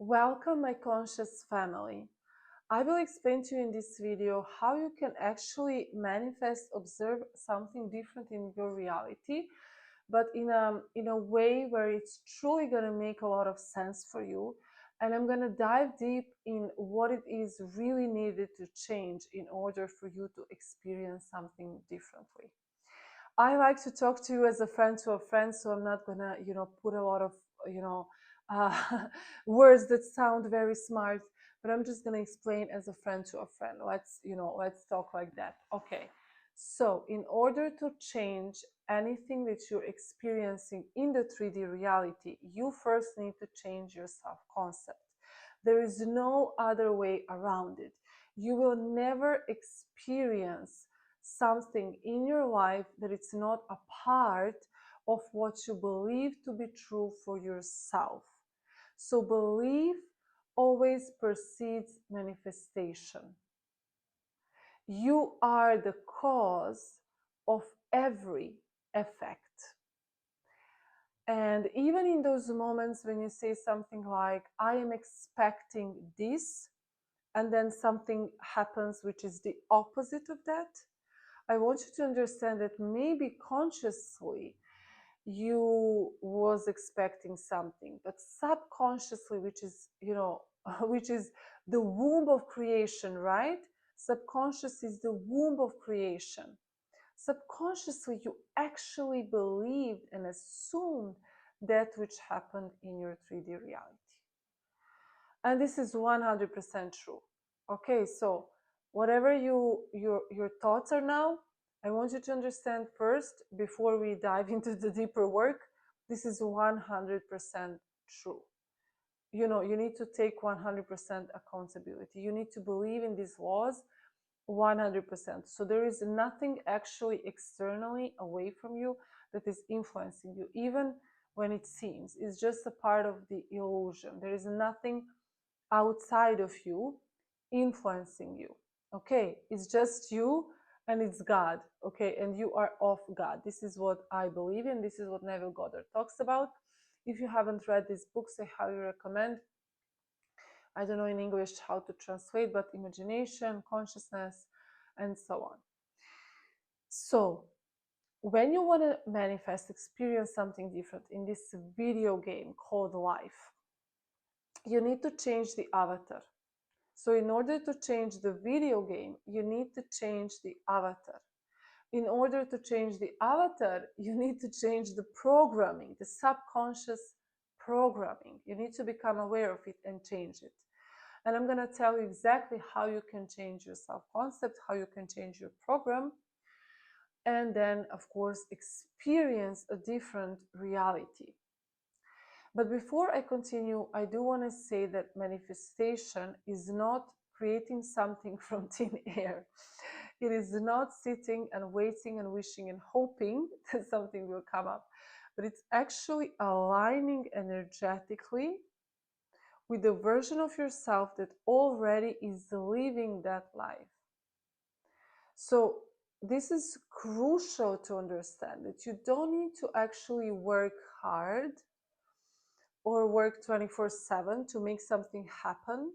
Welcome, my conscious family. I will explain to you in this video how you can actually manifest, observe something different in your reality, but in a way where it's truly going to make a lot of sense for you. And I'm going to dive deep in what it is really needed to change in order for you to experience something differently. I like to talk to you as a friend to a friend, so I'm not gonna, put a lot of, you know, uh, words that sound very smart, but I'm just gonna explain as a friend to a friend. Let's talk like that. Okay. So, in order to change anything that you're experiencing in the 3D reality, you first need to change your self-concept. There is no other way around it. You will never experience something in your life that it's not a part of what you believe to be true for yourself. So belief always precedes manifestation. You are the cause of every effect. And even in those moments when you say something like, I am expecting this, and then something happens which is the opposite of that, I want you to understand that maybe consciously you was expecting something, but subconsciously, which is, which is the womb of creation, right? Subconscious is the womb of creation. Subconsciously, you actually believed and assumed that which happened in your 3D reality. And this is 100% true. Okay, so whatever your thoughts are now, I want you to understand first, before we dive into the deeper work, this is 100% true. You need to take 100% accountability. You need to believe in these laws 100%. So there is nothing actually externally away from you that is influencing you, even when it seems. It's just a part of the illusion. There is nothing outside of you influencing you. Okay, it's just you and it's God. Okay, and you are of God. This is what I believe in. This is what Neville Goddard talks about. If you haven't read these books, I highly recommend. I don't know in English how to translate, but imagination, consciousness, and so on. So when you want to manifest, experience something different in this video game called life, you need to change the avatar. So in order to change the video game, you need to change the avatar. In order to change the avatar, you need to change the programming, the subconscious programming. You need to become aware of it and change it. And I'm going to tell you exactly how you can change your self-concept, how you can change your program, and then, of course, experience a different reality. But before I continue, I do want to say that manifestation is not creating something from thin air. It is not sitting and waiting and wishing and hoping that something will come up, but it's actually aligning energetically with the version of yourself that already is living that life. So this is crucial to understand, that you don't need to actually work hard or work 24/7 to make something happen,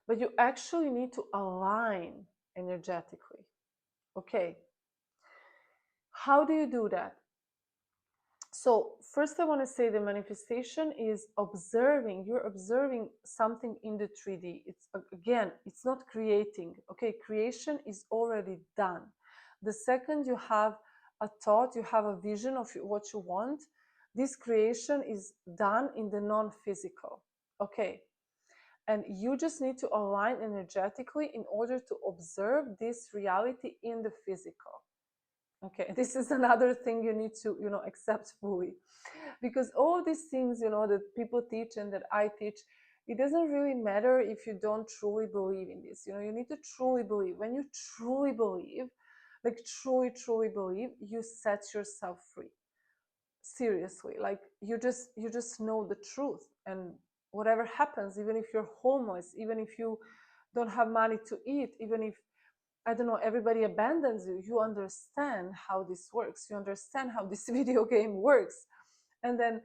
but you actually need to align energetically. Okay, how do you do that? So first I want to say the manifestation is observing. You're observing something in the 3D. It's, again, it's not creating. Okay, creation is already done. The second you have a thought, you have a vision of what you want, this creation is done in the non-physical. Okay, and you just need to align energetically in order to observe this reality in the physical. Okay, this is another thing you need to, accept fully, because all these things, that people teach and that I teach, it doesn't really matter if you don't truly believe in this. You need to truly believe. When you truly believe, like truly believe, you set yourself free. Seriously, like you just know the truth, and whatever happens, even if you're homeless, even if you don't have money to eat, even if, I don't know, everybody abandons you, you understand how this works. You understand how this video game works. And then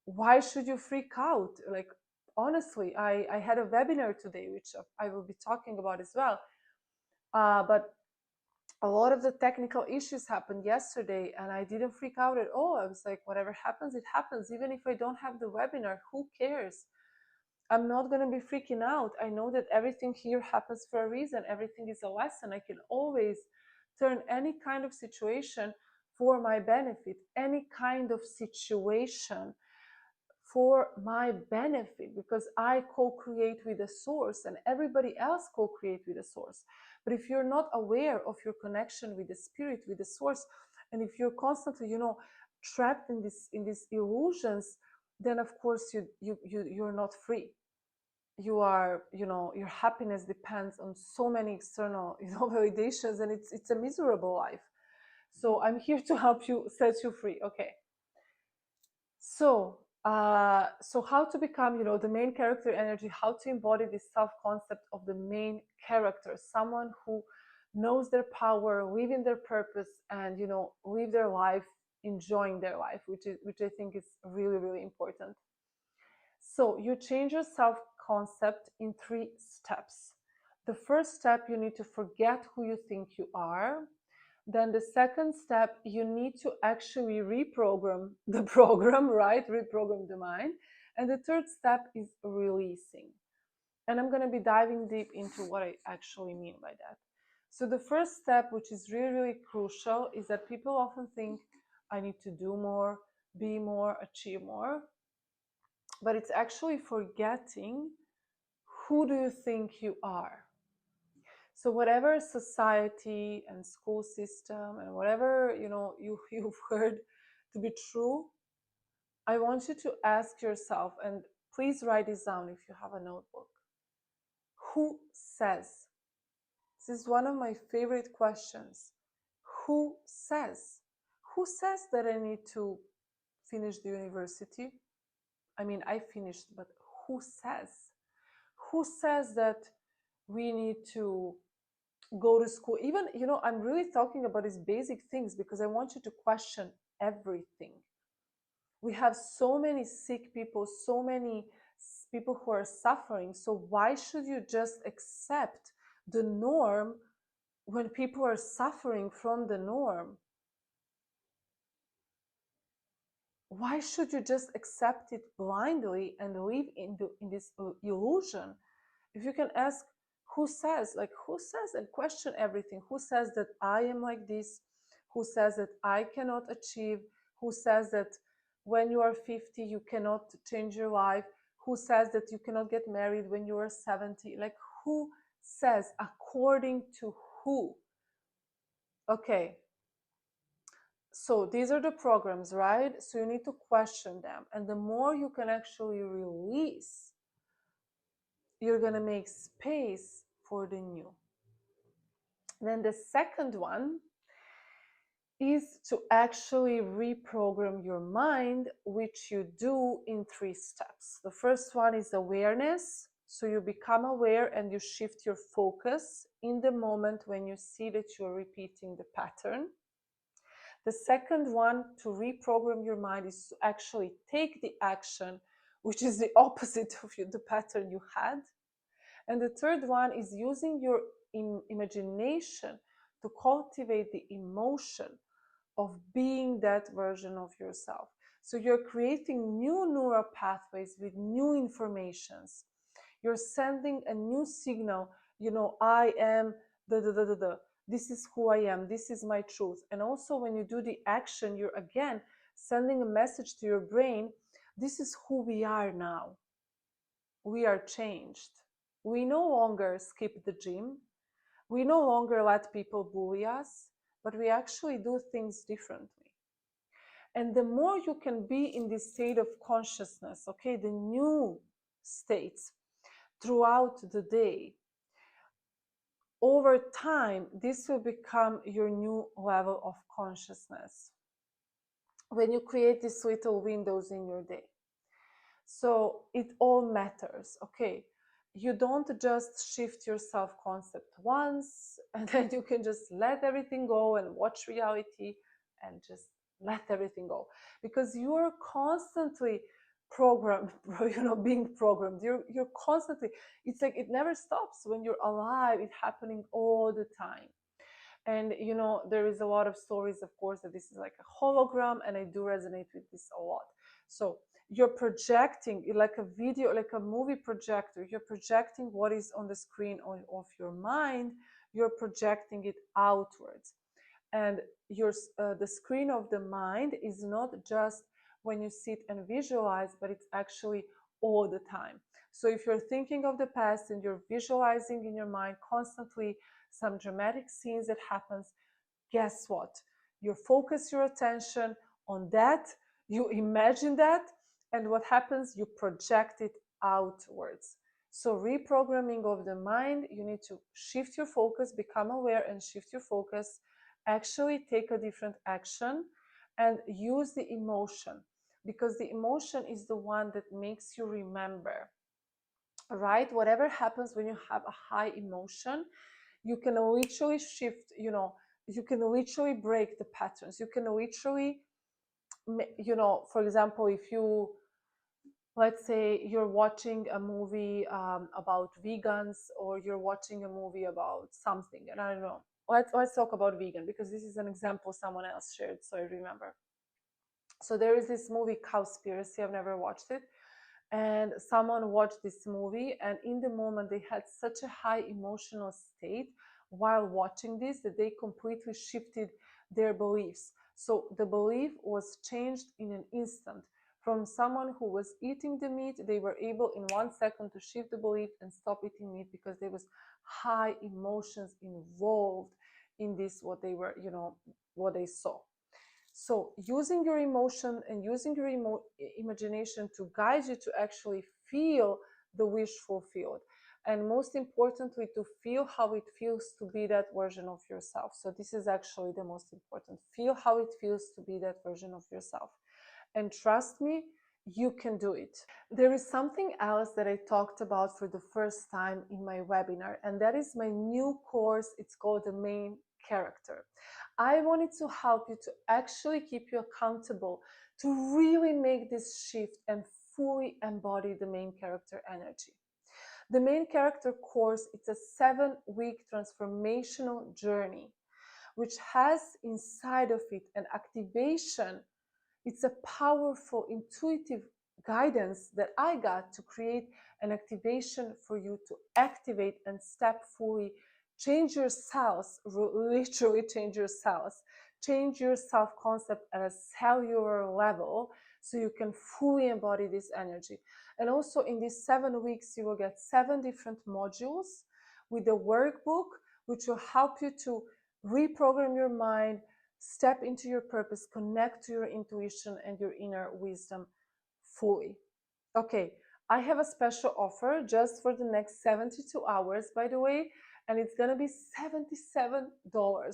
why should you freak out? Like, honestly, I had a webinar today, which I will be talking about as well. But a lot of the technical issues happened yesterday, and I didn't freak out at all. I was like, whatever happens, it happens. Even if I don't have the webinar, who cares? I'm not going to be freaking out. I know that everything here happens for a reason. Everything is a lesson. I can always turn any kind of situation for my benefit, any kind of situation for my benefit, because I co-create with the source and everybody else co-create with the source. But if you're not aware of your connection with the spirit, with the source, and if you're constantly, trapped in these illusions, then of course you're not free. You are, your happiness depends on so many external, validations, and it's a miserable life. So I'm here to help you, set you free. Okay. So how to become, the main character energy, how to embody this self-concept of the main character, someone who knows their power, living their purpose, and, live their life, enjoying their life, which I think is really, really important. So you change your self-concept in 3 steps. The first step, you need to forget who you think you are. Then the second step, you need to actually reprogram the program, right? Reprogram the mind. And the third step is releasing. And I'm going to be diving deep into what I actually mean by that. So the first step, which is really, really crucial, is that people often think, I need to do more, be more, achieve more. But it's actually forgetting, who do you think you are? So whatever society and school system and whatever you've heard to be true, I want you to ask yourself, and please write this down if you have a notebook. Who says? This is one of my favorite questions. Who says? Who says that I need to finish the university? I mean, I finished, but who says? Who says that we need to go to school? Even, I'm really talking about these basic things because I want you to question everything. We have so many sick people, so many people who are suffering. So why should you just accept the norm when people are suffering from the norm? Why should you just accept it blindly and live in this illusion? If you can ask, who says, and question everything. Who says that I am like this? Who says that I cannot achieve? Who says that when you are 50 you cannot change your life? Who says that you cannot get married when you are 70? Like, who says? According to who? Okay, so these are the programs, right? So you need to question them, and the more you can actually release, you're going to make space for the new. Then the second one is to actually reprogram your mind, which you do in 3 steps. The first one is awareness. So you become aware and you shift your focus in the moment when you see that you're repeating the pattern. The second one, to reprogram your mind, is to actually take the action, which is the opposite of the pattern you had. And the third one is using your imagination to cultivate the emotion of being that version of yourself. So you're creating new neural pathways with new informations. You're sending a new signal, I am this is who I am, this is my truth. And also when you do the action, you're again sending a message to your brain, this is who we are now. We are changed. We no longer skip the gym. We no longer let people bully us, but we actually do things differently. And the more you can be in this state of consciousness, okay, the new states throughout the day, over time, this will become your new level of consciousness when you create these little windows in your day. So it all matters, okay? You don't just shift your self-concept once and then you can just let everything go and watch reality and just let everything go, because you are constantly programmed, being programmed. You're constantly, it's like it never stops. When you're alive, it's happening all the time. And there is a lot of stories, of course, that this is like a hologram, and I do resonate with this a lot. So you're projecting, like a video, like a movie projector. You're projecting what is on the screen of your mind. You're projecting it outwards. And the screen of the mind is not just when you sit and visualize, but it's actually all the time. So if you're thinking of the past and you're visualizing in your mind constantly some dramatic scenes that happens, guess what? You focus your attention on that, you imagine that, and what happens? You project it outwards. So reprogramming of the mind, you need to shift your focus, become aware and shift your focus, actually take a different action, and use the emotion, because the emotion is the one that makes you remember, right? Whatever happens when you have a high emotion, you can literally shift, you can literally break the patterns. You can literally, for example, if you, let's say you're watching a movie about vegans, or you're watching a movie about something, and I don't know, let's talk about vegan, because this is an example someone else shared, so I remember. So there is this movie Cowspiracy. I've never watched it, and someone watched this movie, and in the moment they had such a high emotional state while watching this that they completely shifted their beliefs. So the belief was changed in an instant. From someone who was eating the meat, they were able in 1 second to shift the belief and stop eating meat, because there was high emotions involved in this, what they were, what they saw. So using your emotion and using your imagination to guide you to actually feel the wish fulfilled. And most importantly, to feel how it feels to be that version of yourself. So this is actually the most important. Feel how it feels to be that version of yourself. And trust me, you can do it. There is something else that I talked about for the first time in my webinar, and that is my new course. It's called The Main Character. I wanted to help you to actually keep you accountable, to really make this shift and fully embody the main character energy. The Main Character course, it's a 7-week transformational journey, which has inside of it an activation. It's a powerful, intuitive guidance that I got to create an activation for you to activate and step fully, change your cells, literally change your cells, change your self-concept at a cellular level, so you can fully embody this energy. And also in these 7 weeks, you will get 7 different modules with a workbook, which will help you to reprogram your mind, step into your purpose, connect to your intuition and your inner wisdom fully. Okay, I have a special offer just for the next 72 hours, by the way, and it's going to be $77.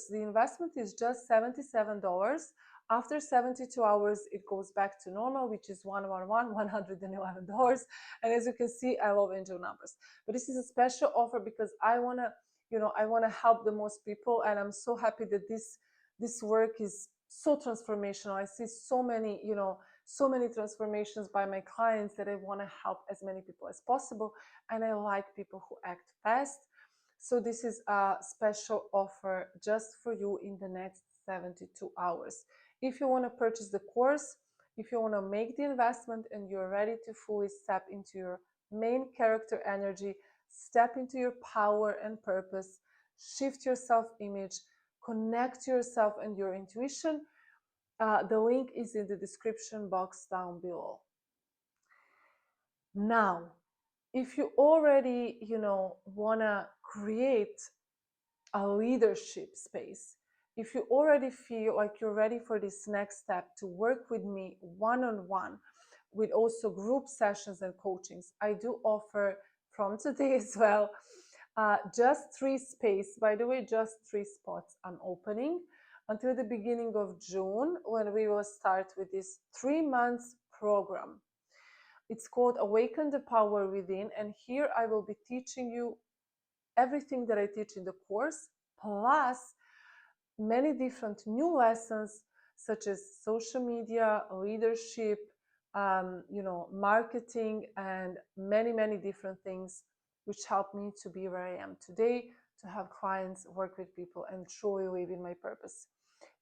The investment is just $77. After 72 hours, it goes back to normal, which is $111. And as you can see, I love angel numbers. But this is a special offer because I want to help the most people, and I'm so happy that this work is so transformational. I see so many transformations by my clients that I want to help as many people as possible, and I like people who act fast. So this is a special offer just for you in the next 72 hours. If you want to purchase the course, if you want to make the investment and you're ready to fully step into your main character energy, step into your power and purpose, shift your self-image, connect to yourself and your intuition, the link is in the description box down below. Now, if you already, want to create a leadership space, if you already feel like you're ready for this next step to work with me one-on-one, with also group sessions and coachings, I do offer from today as well, just 3 space. By the way, just 3 spots I'm opening until the beginning of June, when we will start with this 3 months program. It's called Awaken the Power Within, and here I will be teaching you everything that I teach in the course, plus many different new lessons such as social media, leadership, you know, marketing and many different things which helped me to be where I am today, to have clients, work with people, and truly live in my purpose.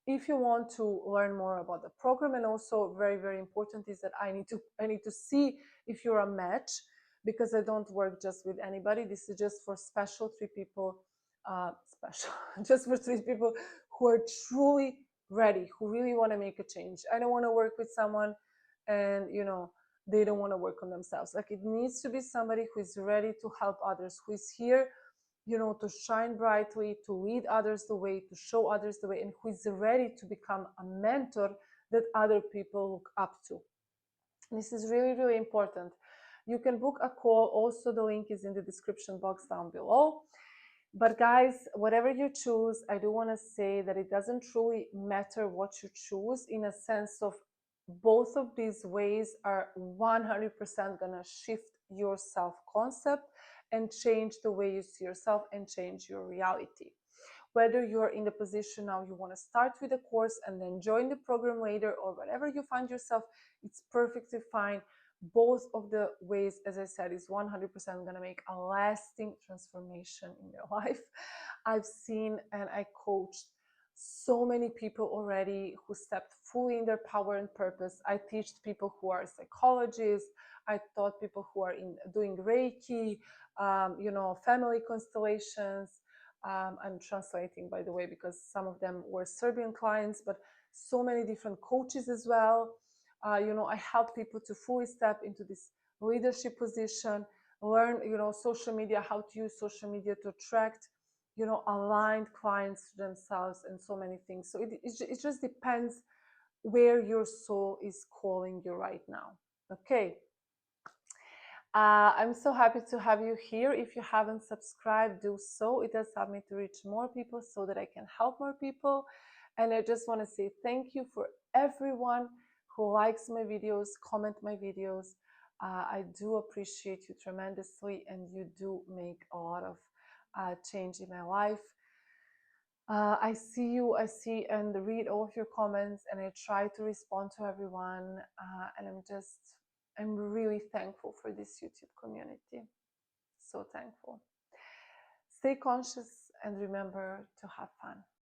If you want to learn more about the program, and also very important is that I need to see if you're a match, because I don't work just with anybody. This is just for special 3 people, special just for 3 people who are truly ready, who really want to make a change. I don't want to work with someone and, you know, they don't want to work on themselves. Like, it needs to be somebody who is ready to help others, who is here, you know, to shine brightly, to lead others the way, to show others the way, and who is ready to become a mentor that other people look up to. This is really important. You can book a call. Also, the link is in the description box down below. But guys, whatever you choose, I do want to say that it doesn't truly matter what you choose, in a sense of both of these ways are 100% gonna shift your self-concept and change the way you see yourself and change your reality. Whether you're in the position now you want to start with a course and then join the program later, or whatever you find yourself, it's perfectly fine. Both of the ways, as I said, is 100% going to make a lasting transformation in your life. I've seen and I coached so many people already who stepped fully in their power and purpose. I teach people who are psychologists. I taught people who are doing Reiki, you know, family constellations. I'm translating, by the way, because some of them were Serbian clients, but so many different coaches as well. You know, I help people to fully step into this leadership position, learn, you know, social media, how to use social media to attract, you know, aligned clients to themselves, and so many things. So it just depends where your soul is calling you right now. Okay. I'm so happy to have you here. If you haven't subscribed, do so. It does help me to reach more people so that I can help more people. And I just want to say thank you for everyone who likes my videos, comment my videos. I do appreciate you tremendously, and you do make a lot of change in my life. I see you, I see and read all of your comments, and I try to respond to everyone. And I'm really thankful for this YouTube community. So thankful. Stay conscious and remember to have fun.